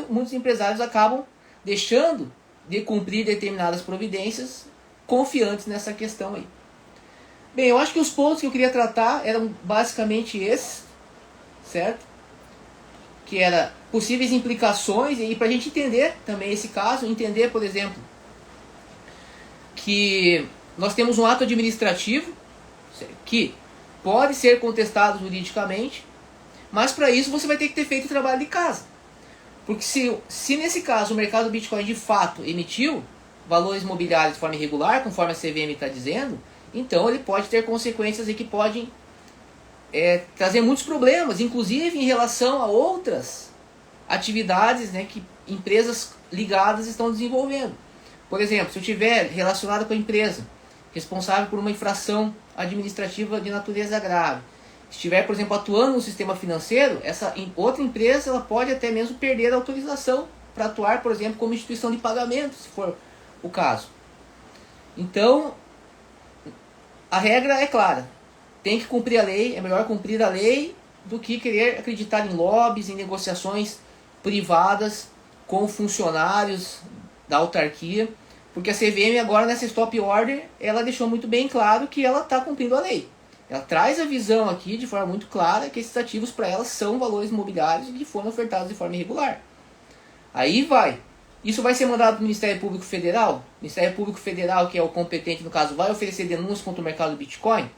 muitos empresários acabam deixando de cumprir determinadas providências confiantes nessa questão aí. Bem, eu acho que os pontos que eu queria tratar eram basicamente esses, certo? Que era possíveis implicações, e para a gente entender também esse caso, entender, por exemplo, que nós temos um ato administrativo que pode ser contestado juridicamente, mas para isso você vai ter que ter feito o trabalho de casa. Porque se nesse caso o mercado do Bitcoin de fato emitiu valores mobiliários de forma irregular, conforme a CVM está dizendo, então ele pode ter consequências aí que podem trazer muitos problemas, inclusive em relação a outras atividades, né, que empresas ligadas estão desenvolvendo. Por exemplo, se eu estiver relacionado com a empresa responsável por uma infração administrativa de natureza grave, estiver, por exemplo, atuando no sistema financeiro, essa outra empresa ela pode até mesmo perder a autorização para atuar, por exemplo, como instituição de pagamento, se for o caso. Então, a regra é clara. Tem que cumprir a lei, é melhor cumprir a lei do que querer acreditar em lobbies, em negociações privadas com funcionários da autarquia, porque a CVM agora nessa stop order, ela deixou muito bem claro que ela está cumprindo a lei. Ela traz a visão aqui de forma muito clara que esses ativos para ela são valores imobiliários que foram ofertados de forma irregular. Aí vai. Isso vai ser mandado para o Ministério Público Federal? O Ministério Público Federal, que é o competente no caso, vai oferecer denúncias contra o mercado do Bitcoin?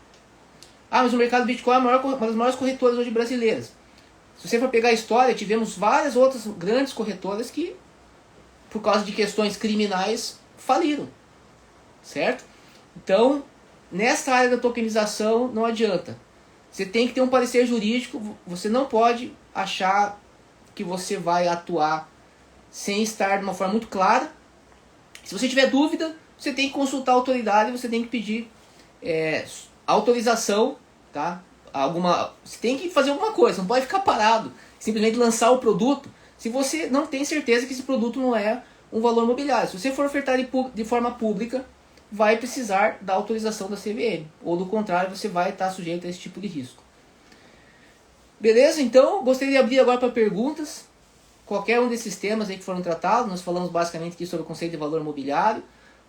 Ah, mas o mercado do Bitcoin é uma das maiores corretoras hoje brasileiras. Se você for pegar a história, tivemos várias outras grandes corretoras que, por causa de questões criminais, faliram. Certo? Então, nessa área da tokenização, não adianta. Você tem que ter um parecer jurídico, você não pode achar que você vai atuar sem estar de uma forma muito clara. Se você tiver dúvida, você tem que consultar a autoridade, você tem que pedir autorização, tá? Você tem que fazer alguma coisa, não pode ficar parado, simplesmente lançar o produto, se você não tem certeza que esse produto não é um valor mobiliário. Se você for ofertar de forma pública, vai precisar da autorização da CVM, ou do contrário, você vai estar sujeito a esse tipo de risco. Beleza? Então, gostaria de abrir agora para perguntas. Qualquer um desses temas aí que foram tratados, nós falamos basicamente aqui sobre o conceito de valor mobiliário,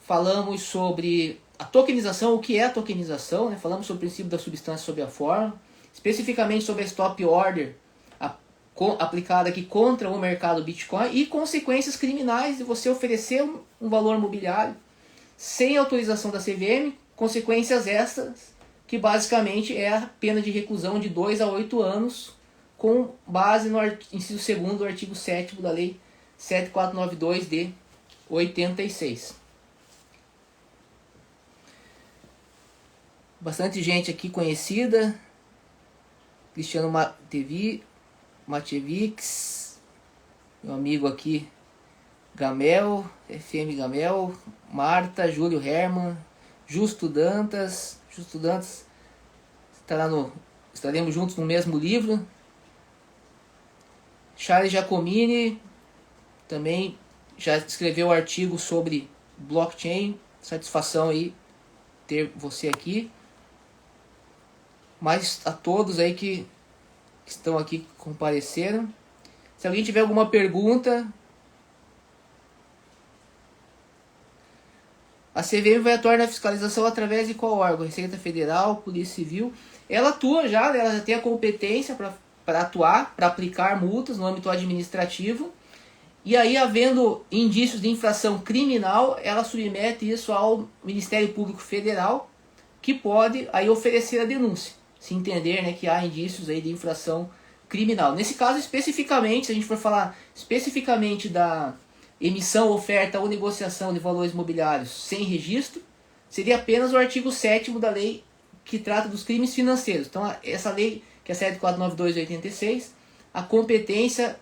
falamos sobre a tokenização, o que é a tokenização, né? Falamos sobre o princípio da substância sobre a forma, especificamente sobre a stop order aplicada aqui contra o mercado Bitcoin e consequências criminais de você oferecer um valor mobiliário sem autorização da CVM, consequências essas que basicamente é a pena de reclusão de 2 a 8 anos, com base no inciso 2º do artigo 7º da Lei 7492 de 86. Bastante gente aqui conhecida. Cristiano Matevics, meu amigo aqui, Gamel, FM Gamel, Marta, Júlio Herman, Justo Dantas, estaremos juntos no mesmo livro. Charles Giacomini também já escreveu artigo sobre blockchain. Satisfação aí ter você aqui. Mas a todos aí que estão aqui, compareceram. Se alguém tiver alguma pergunta, a CVM vai atuar na fiscalização através de qual órgão? Receita Federal, Polícia Civil. Ela atua já, ela já tem a competência para atuar, para aplicar multas no âmbito administrativo. E aí, havendo indícios de infração criminal, ela submete isso ao Ministério Público Federal, que pode aí oferecer a denúncia, se entender, né, que há indícios aí de infração criminal. Nesse caso, especificamente, se a gente for falar especificamente da emissão, oferta ou negociação de valores mobiliários sem registro, seria apenas o artigo 7º da lei que trata dos crimes financeiros. Então, essa lei, que é 7492 de 86, a competência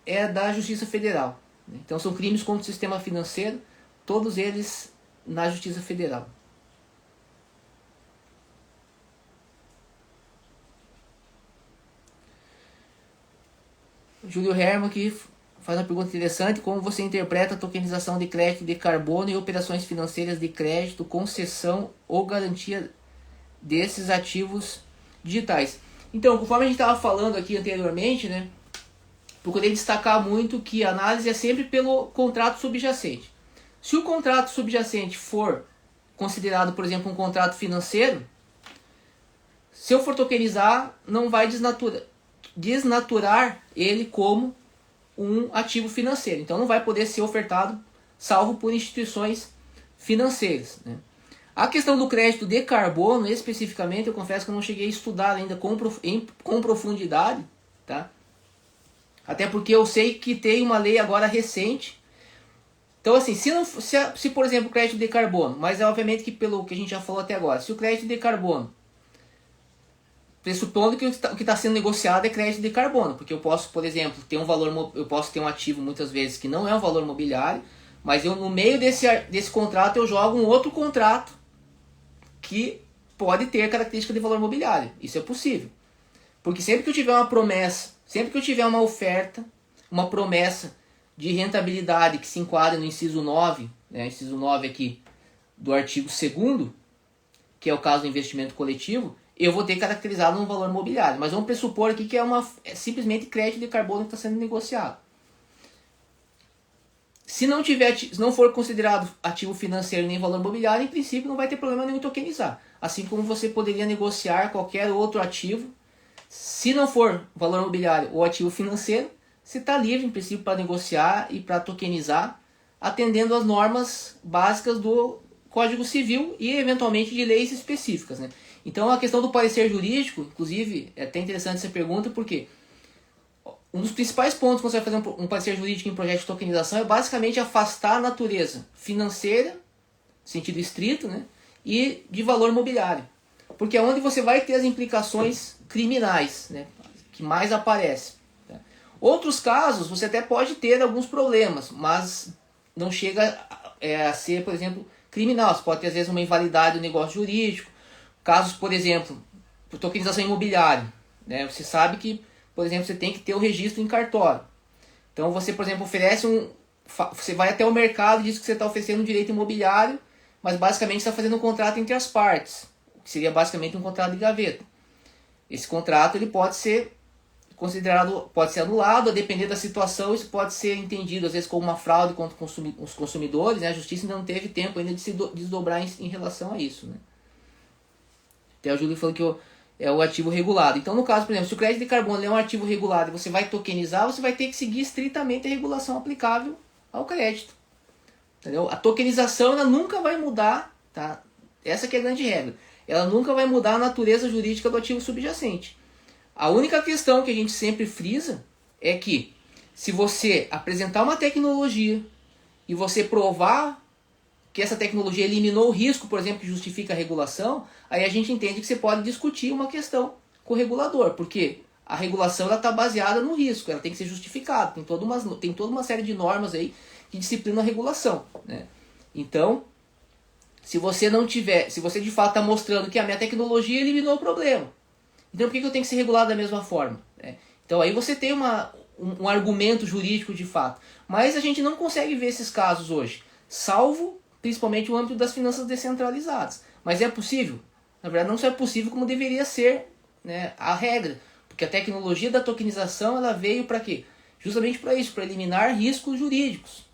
é da Justiça Federal. Então, são crimes contra o sistema financeiro, todos eles na Justiça Federal. Júlio Herman aqui faz uma pergunta interessante: como você interpreta a tokenização de crédito de carbono e operações financeiras de crédito, concessão ou garantia desses ativos digitais? Então, conforme a gente estava falando aqui anteriormente, né, procurei destacar muito que a análise é sempre pelo contrato subjacente. Se o contrato subjacente for considerado, por exemplo, um contrato financeiro, se eu for tokenizar, não vai desnaturar ele como um ativo financeiro. Então não vai poder ser ofertado salvo por instituições financeiras, né? A questão do crédito de carbono, especificamente, eu confesso que eu não cheguei a estudar ainda com profundidade, tá? Até porque eu sei que tem uma lei agora recente. Então, assim, se por exemplo, o crédito de carbono, mas é obviamente que pelo que a gente já falou até agora, se o crédito de carbono, pressupondo que o que está sendo negociado é crédito de carbono, porque eu posso, por exemplo, ter um valor, eu posso ter um ativo muitas vezes que não é um valor mobiliário, mas eu no meio desse contrato eu jogo um outro contrato que pode ter característica de valor mobiliário. Isso é possível. Porque sempre que eu tiver uma promessa, sempre que eu tiver uma oferta, uma promessa de rentabilidade que se enquadra no inciso 9, né, inciso 9 aqui do artigo 2º, que é o caso do investimento coletivo, eu vou ter caracterizado um valor mobiliário. Mas vamos pressupor aqui que é simplesmente crédito de carbono que está sendo negociado. Se não for considerado ativo financeiro nem valor mobiliário, em princípio não vai ter problema nenhum em tokenizar. Assim como você poderia negociar qualquer outro ativo. Se não for valor mobiliário ou ativo financeiro, você está livre, em princípio, para negociar e para tokenizar, atendendo às normas básicas do Código Civil e, eventualmente, de leis específicas, né? Então, a questão do parecer jurídico, inclusive, é até interessante essa pergunta, porque um dos principais pontos quando você vai fazer um parecer jurídico em projeto de tokenização é basicamente afastar a natureza financeira, sentido estrito, né, e de valor mobiliário. Porque é onde você vai ter as implicações criminais, né, que mais aparecem. Tá? Outros casos, você até pode ter alguns problemas, mas não chega a ser, por exemplo, criminal. Você pode ter, às vezes, uma invalidade do negócio jurídico. Casos, por exemplo, tokenização imobiliária. Né? Você sabe que, por exemplo, você tem que ter o registro em cartório. Então, você, por exemplo, você vai até o mercado e diz que você está oferecendo um direito imobiliário, mas basicamente está fazendo um contrato entre as partes, que seria basicamente um contrato de gaveta. Esse contrato ele pode ser considerado, pode ser anulado, a depender da situação, isso pode ser entendido às vezes como uma fraude contra os consumidores, né? A justiça ainda não teve tempo ainda de se desdobrar em relação a isso, né? Até o Júlio falou que é o ativo regulado. Então, no caso, por exemplo, se o crédito de carbono é um ativo regulado e você vai tokenizar, você vai ter que seguir estritamente a regulação aplicável ao crédito. Entendeu? A tokenização ela nunca vai mudar, tá? Essa que é a grande regra. Ela nunca vai mudar a natureza jurídica do ativo subjacente. A única questão que a gente sempre frisa é que se você apresentar uma tecnologia e você provar que essa tecnologia eliminou o risco, por exemplo, que justifica a regulação, aí a gente entende que você pode discutir uma questão com o regulador, porque a regulação está baseada no risco, ela tem que ser justificada, tem toda uma série de normas aí que disciplinam a regulação. Né? Então, se você de fato está mostrando que a minha tecnologia eliminou o problema, então por que eu tenho que ser regulado da mesma forma? Né? Então aí você tem um argumento jurídico de fato. Mas a gente não consegue ver esses casos hoje, salvo principalmente o âmbito das finanças descentralizadas. Mas é possível? Na verdade não só é possível como deveria ser, né, a regra. Porque a tecnologia da tokenização ela veio para quê? Justamente para isso, para eliminar riscos jurídicos.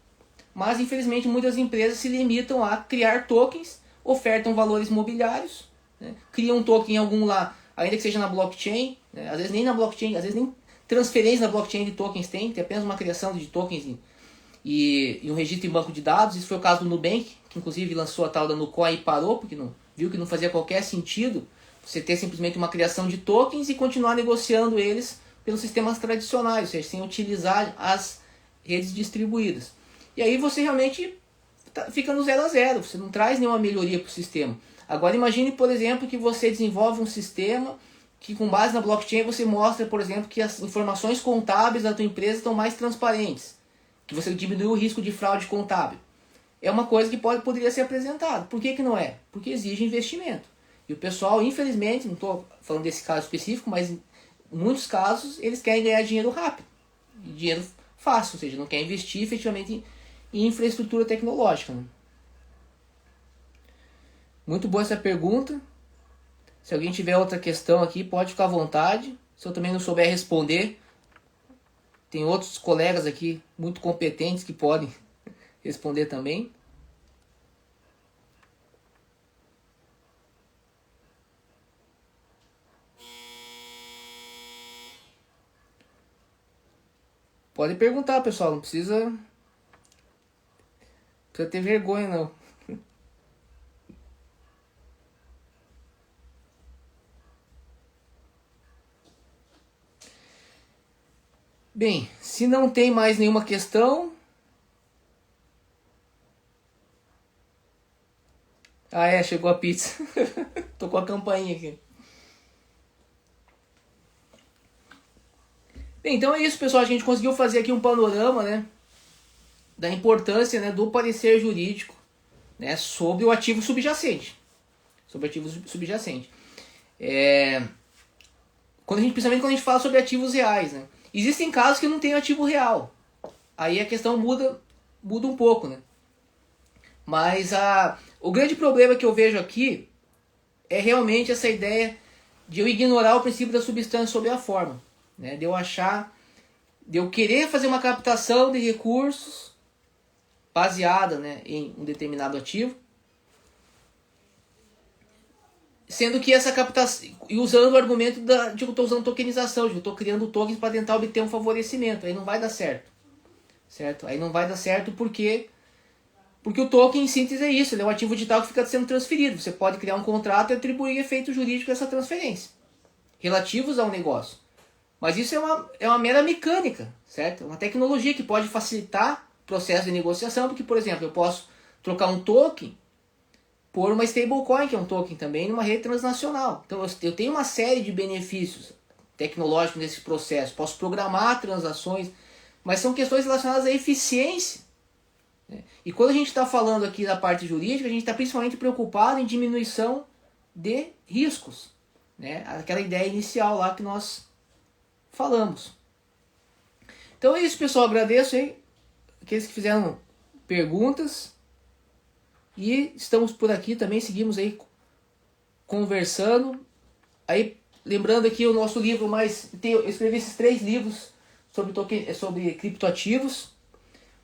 Mas infelizmente muitas empresas se limitam a criar tokens, ofertam valores mobiliários, né, criam um token em algum lá, ainda que seja na blockchain, né, às vezes nem na blockchain, às vezes nem transferência na blockchain de tokens tem apenas uma criação de tokens e um registro em banco de dados. Isso foi o caso do Nubank, que inclusive lançou a tal da Nucoin e parou, porque viu que não fazia qualquer sentido você ter simplesmente uma criação de tokens e continuar negociando eles pelos sistemas tradicionais, ou seja, sem utilizar as redes distribuídas. E aí você realmente fica no 0 a 0, você não traz nenhuma melhoria para o sistema. Agora imagine, por exemplo, que você desenvolve um sistema que com base na blockchain você mostra, por exemplo, que as informações contábeis da tua empresa estão mais transparentes, que você diminuiu o risco de fraude contábil. É uma coisa que poderia ser apresentada. Por que não é? Porque exige investimento. E o pessoal, infelizmente, não estou falando desse caso específico, mas em muitos casos eles querem ganhar dinheiro rápido. Dinheiro fácil, ou seja, não quer investir efetivamente em infraestrutura tecnológica. Né? Muito boa essa pergunta. Se alguém tiver outra questão aqui, pode ficar à vontade. Se eu também não souber responder, tem outros colegas aqui muito competentes que podem responder também. Pode perguntar, pessoal. Não precisa ter vergonha, não. Bem, se não tem mais nenhuma questão... Ah, chegou a pizza. Tô com a campainha aqui. Bem, então é isso, pessoal. A gente conseguiu fazer aqui um panorama, né, da importância, né, do parecer jurídico, né, sobre o ativo subjacente. Sobre ativo subjacente. Principalmente quando a gente fala sobre ativos reais, né? Existem casos que não tem ativo real. Aí a questão muda um pouco, né? Mas o grande problema que eu vejo aqui é realmente essa ideia de eu ignorar o princípio da substância sobre a forma, né? De eu querer fazer uma captação de recursos baseada, né, em um determinado ativo, sendo que essa captação, e usando o argumento de que eu estou usando tokenização, de que eu estou criando tokens para tentar obter um favorecimento, aí não vai dar certo, certo? Aí não vai dar certo porque o token em síntese é isso, ele é um ativo digital que fica sendo transferido. Você pode criar um contrato e atribuir efeito jurídico a essa transferência, relativos ao negócio. Mas isso é uma mera mecânica, certo? É uma tecnologia que pode facilitar o processo de negociação, porque, por exemplo, eu posso trocar um token por uma stablecoin, que é um token também, numa rede transnacional. Então eu tenho uma série de benefícios tecnológicos nesse processo. Posso programar transações, mas são questões relacionadas à eficiência. E quando a gente está falando aqui da parte jurídica, a gente está principalmente preocupado em diminuição de riscos, né? Aquela ideia inicial lá que nós falamos. Então é isso, pessoal. Agradeço aí aqueles que fizeram perguntas. E estamos por aqui também, seguimos aí conversando. Aí, lembrando aqui o nosso livro eu escrevi esses 3 livros sobre criptoativos.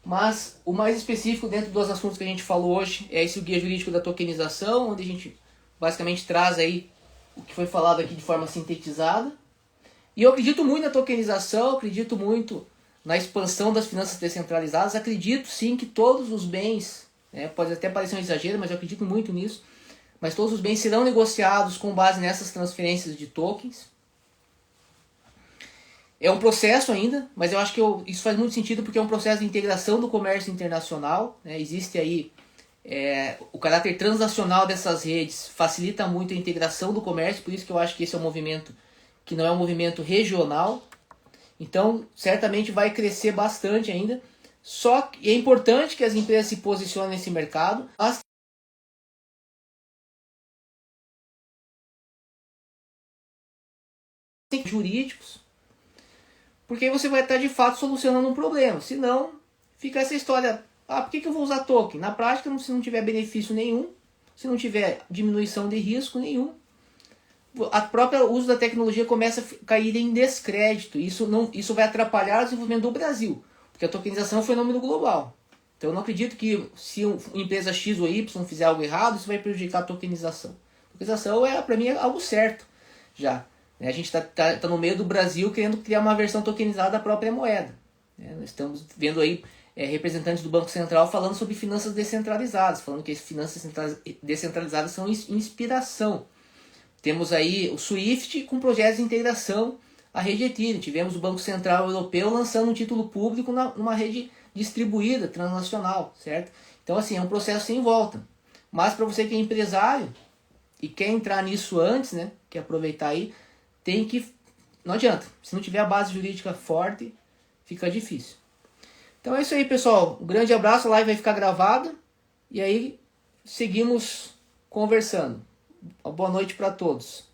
Mas o mais específico dentro dos assuntos que a gente falou hoje é esse o Guia Jurídico da Tokenização, onde a gente basicamente traz aí o que foi falado aqui de forma sintetizada. E eu acredito muito na tokenização, acredito muito na expansão das finanças descentralizadas, acredito sim que todos os bens, né, pode até parecer um exagero, mas eu acredito muito nisso, mas todos os bens serão negociados com base nessas transferências de tokens. É um processo ainda, mas eu acho que isso faz muito sentido porque é um processo de integração do comércio internacional, né? Existe aí o caráter transacional dessas redes, facilita muito a integração do comércio, por isso que eu acho que esse é um movimento que não é um movimento regional. Então, certamente vai crescer bastante ainda. Só que é importante que as empresas se posicionem nesse mercado, mas tem jurídicos, porque aí você vai estar de fato solucionando um problema. Se não, fica essa história, por que eu vou usar token? Na prática, se não tiver benefício nenhum, se não tiver diminuição de risco nenhum, a própria uso da tecnologia começa a cair em descrédito. Isso vai atrapalhar o desenvolvimento do Brasil, porque a tokenização é um fenômeno global. Então eu não acredito que se uma empresa X ou Y fizer algo errado, isso vai prejudicar a tokenização. A tokenização para mim é algo certo já. A gente tá no meio do Brasil querendo criar uma versão tokenizada da própria moeda. Nós estamos vendo aí representantes do Banco Central falando sobre finanças descentralizadas, falando que as finanças descentralizadas são inspiração. Temos aí o SWIFT com projetos de integração à rede Ethereum. Tivemos o Banco Central Europeu lançando um título público numa rede distribuída, transnacional, certo? Então assim, é um processo sem volta. Mas para você que é empresário e quer entrar nisso antes, né, quer aproveitar aí, não adianta. Se não tiver a base jurídica forte, fica difícil. Então é isso aí, pessoal. Um grande abraço, a live vai ficar gravada. E aí, seguimos conversando. Uma boa noite para todos.